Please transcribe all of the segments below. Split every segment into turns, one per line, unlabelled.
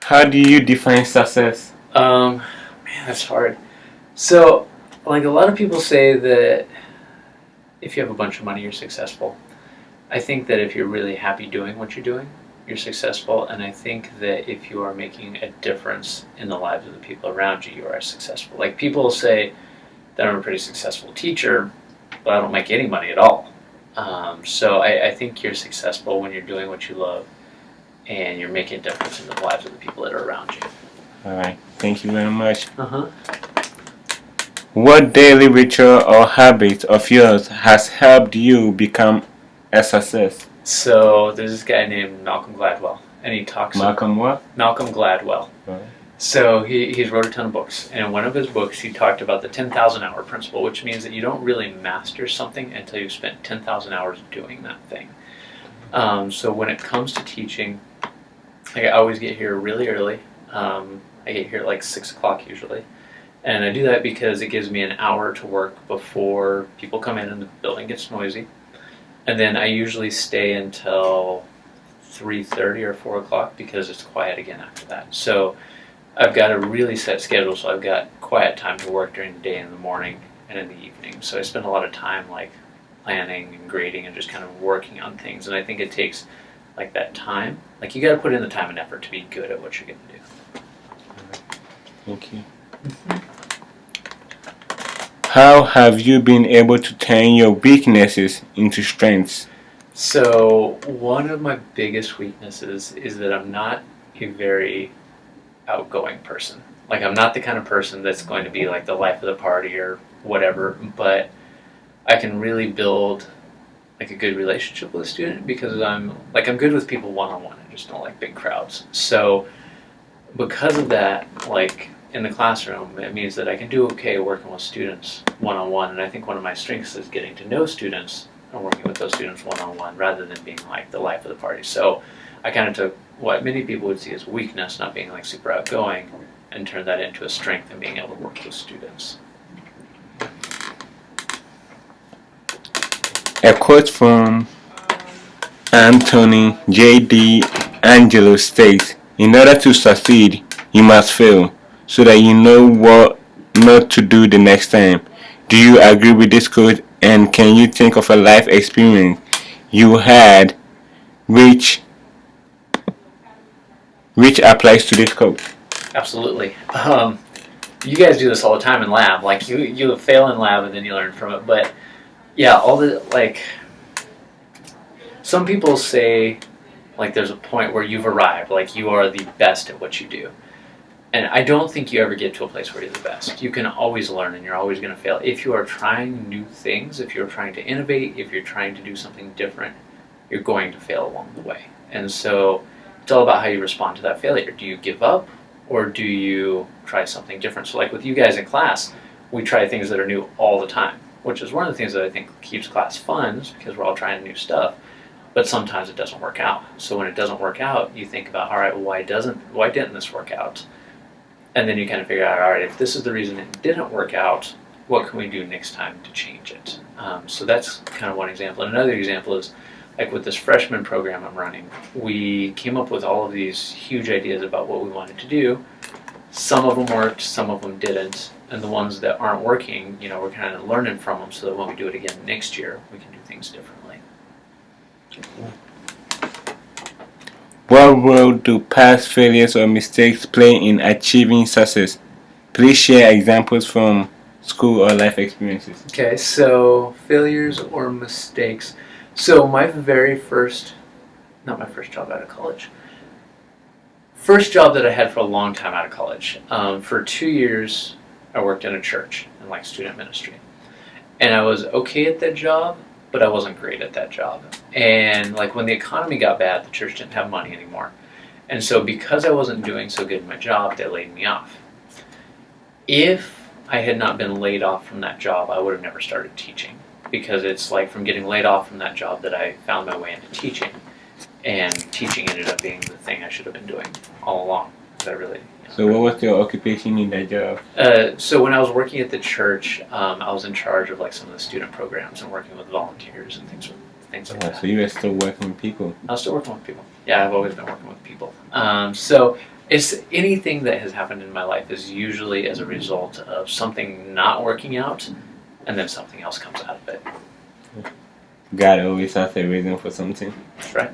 How do you define success?
Man, that's hard. So, like a lot of people say that if you have a bunch of money, you're successful. I think that if you're really happy doing what you're doing, you're successful. And I think that if you are making a difference in the lives of the people around you, you are successful. Like people say that I'm a pretty successful teacher, but I don't make any money at all. So I think you're successful when you're doing what you love and you're making a difference in the lives of the people that are around you.
All right. Thank you very much.
Uh-huh.
What daily ritual or habit of yours has helped you become a success?
So there's this guy named Malcolm Gladwell, and he talks
Malcolm what?
Malcolm Gladwell.
Right.
So he's wrote a ton of books, and in one of his books he talked about the 10,000 hour principle, which means that you don't really master something until you've spent 10,000 hours doing that thing. So when it comes to teaching, I always get here really early. I get here at like 6 o'clock usually. And I do that because it gives me an hour to work before people come in and the building gets noisy. And then I usually stay until 3:30 or 4 o'clock because it's quiet again after that. So I've got a really set schedule, so I've got quiet time to work during the day in the morning and in the evening. So I spend a lot of time like planning and grading and just kind of working on things. And I think it takes like that time. Like you got to put in the time and effort to be good at what you're going to do.
Thank you. How have you been able to turn your weaknesses into strengths?
So one of my biggest weaknesses is that I'm not a very outgoing person. Like I'm not the kind of person that's going to be like the life of the party or whatever, but I can really build like a good relationship with a student because I'm good with people one on one. I just don't like big crowds. So because of that, like in the classroom, it means that I can do okay working with students one on one. And I think one of my strengths is getting to know students and working with those students one on one rather than being like the life of the party. So I kind of took what many people would see as weakness, not being like super outgoing, and turned that into a strength and being able to work with students.
A quote from Anthony J.D. Angelo states, "In order to succeed, you must fail, so that you know what not to do the next time." Do you agree with this quote? And can you think of a life experience you had which applies to this quote?
Absolutely. You guys do this all the time in lab. Like you fail in lab and then you learn from it. But yeah, all the like. Some people say like there's a point where you've arrived, like you are the best at what you do. And I don't think you ever get to a place where you're the best. You can always learn and you're always going to fail. If you are trying new things, if you're trying to innovate, if you're trying to do something different, you're going to fail along the way. And so it's all about how you respond to that failure. Do you give up or do you try something different? So like with you guys in class, we try things that are new all the time, which is one of the things that I think keeps class fun is because we're all trying new stuff. But sometimes it doesn't work out. So when it doesn't work out, you think about, all right, well, why didn't this work out? And then you kind of figure out, all right, if this is the reason it didn't work out, what can we do next time to change it? So that's kind of one example. And another example is, like with this freshman program I'm running, we came up with all of these huge ideas about what we wanted to do. Some of them worked, some of them didn't. And the ones that aren't working, we're kind of learning from them so that when we do it again next year, we can do things differently.
What role do past failures or mistakes play in achieving success? Please share examples from school or life experiences.
Okay, so failures or mistakes. So my very first, not my first job out of college, first job that I had for a long time out of college. For 2 years, I worked in a church in like student ministry. And I was okay at that job, but I wasn't great at that job. And like when the economy got bad, the church didn't have money anymore. And so because I wasn't doing so good in my job, they laid me off. If I had not been laid off from that job, I would have never started teaching. Because it's like from getting laid off from that job that I found my way into teaching. And teaching ended up being the thing I should have been doing all along.
So what was your occupation in that job?
So when I was working at the church, I was in charge of like some of the student programs and working with volunteers and things like that.
So you were still working with people?
I was still working with people. Yeah, I've always been working with people. So It's anything that has happened in my life is usually as a result of something not working out, and then something else comes out of it.
God always has a reason for something.
That's right.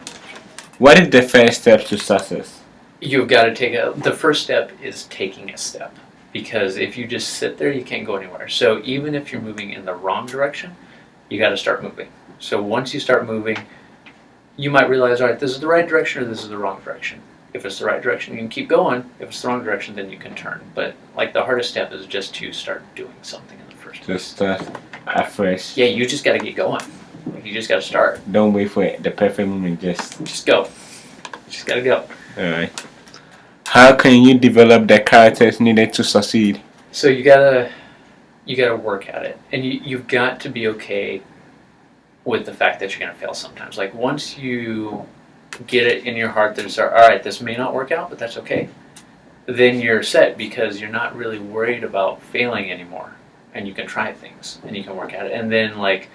What is the first step to success?
You've got to the first step is taking a step, because if you just sit there, you can't go anywhere. So even if you're moving in the wrong direction, you got to start moving. So once you start moving, you might realize, all right, this is the right direction or this is the wrong direction. If it's the right direction, you can keep going. If it's the wrong direction, then you can turn. But like the hardest step is just to start doing something in the first place.
Just start afresh.
Yeah, you just got to get going. You just got to start.
Don't wait for the perfect moment.
Just go. You just got to go.
Alright. How can you develop the characters needed to succeed?
So you gotta work at it, and you've got to be okay with the fact that you're gonna fail sometimes. Like once you get it in your heart that it's all right, this may not work out, but that's okay. Then you're set because you're not really worried about failing anymore, and you can try things and you can work at it. And then like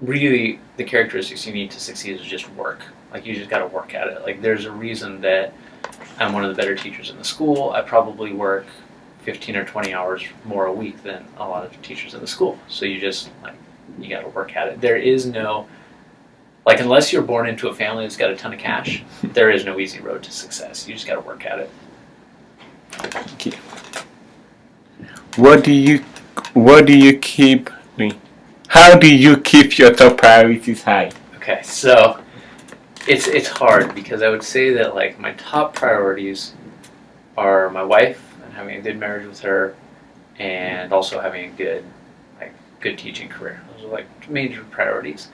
really the characteristics you need to succeed is just work. Like you just got to work at it. Like there's a reason that I'm one of the better teachers in the school. I probably work 15 or 20 hours more a week than a lot of teachers in the school. So you just like you got to work at it. There is no like unless you're born into a family that's got a ton of cash, there is no easy road to success. You just got to work at it.
Okay. What do you keep? How do you keep your top priorities high?
Okay, so it's hard because I would say that like my top priorities are my wife and having a good marriage with her, and also having a good teaching career. Those are like major priorities,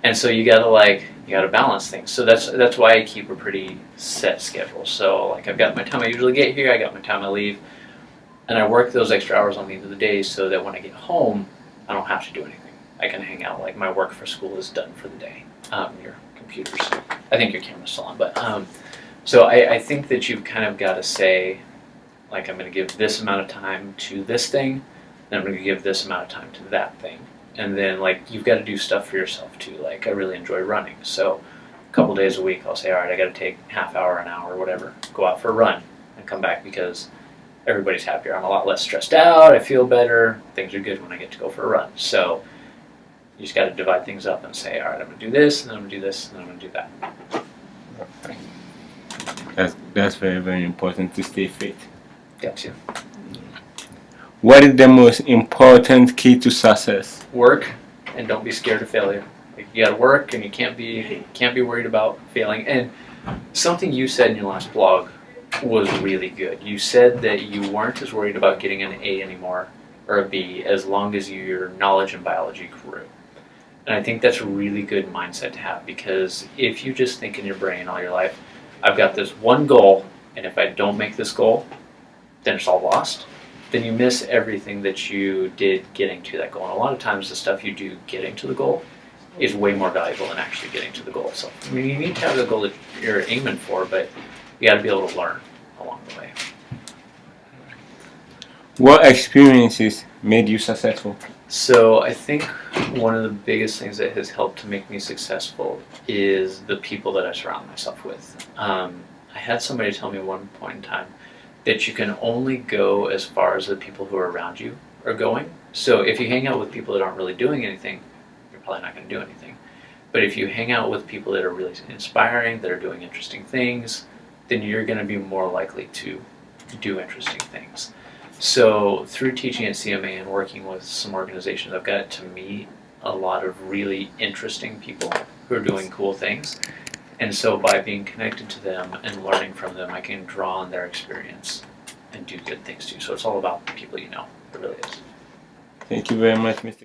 and so you gotta balance things. So that's why I keep a pretty set schedule. So like I've got my time I usually get here, I got my time I leave, and I work those extra hours on the end of the day so that when I get home, I don't have to do anything. I can hang out. Like my work for school is done for the day. Your computers, I think your camera's still on, but so I think that you've kind of got to say, like I'm going to give this amount of time to this thing, then I'm going to give this amount of time to that thing, and then like you've got to do stuff for yourself too. Like I really enjoy running, so a couple days a week I'll say, all right, I got to take half hour, an hour, whatever, go out for a run and come back because everybody's happier. I'm a lot less stressed out. I feel better. Things are good when I get to go for a run. So you just got to divide things up and say, all right, I'm going to do this, and then I'm going to do this, and then I'm going to do that.
That's very, very important to stay fit.
Gotcha.
What is the most important key to success?
Work, and don't be scared of failure. Like, you got to work, and you can't be worried about failing. And something you said in your last blog was really good. You said that you weren't as worried about getting an A anymore or a B as long as your knowledge in biology grew. And I think that's a really good mindset to have, because if you just think in your brain all your life, I've got this one goal, and if I don't make this goal, then it's all lost, then you miss everything that you did getting to that goal. And a lot of times the stuff you do getting to the goal is way more valuable than actually getting to the goal itself. I mean, you need to have the goal that you're aiming for, but you got to be able to learn along the way.
What experiences made you successful?
So I think one of the biggest things that has helped to make me successful is the people that I surround myself with. I had somebody tell me at one point in time that you can only go as far as the people who are around you are going. So if you hang out with people that aren't really doing anything, you're probably not going to do anything. But if you hang out with people that are really inspiring, that are doing interesting things, then you're going to be more likely to do interesting things. So through teaching at CMA and working with some organizations, I've got to meet a lot of really interesting people who are doing cool things. And so by being connected to them and learning from them, I can draw on their experience and do good things too. So it's all about the people you know. It really is.
Thank you very much, Mr.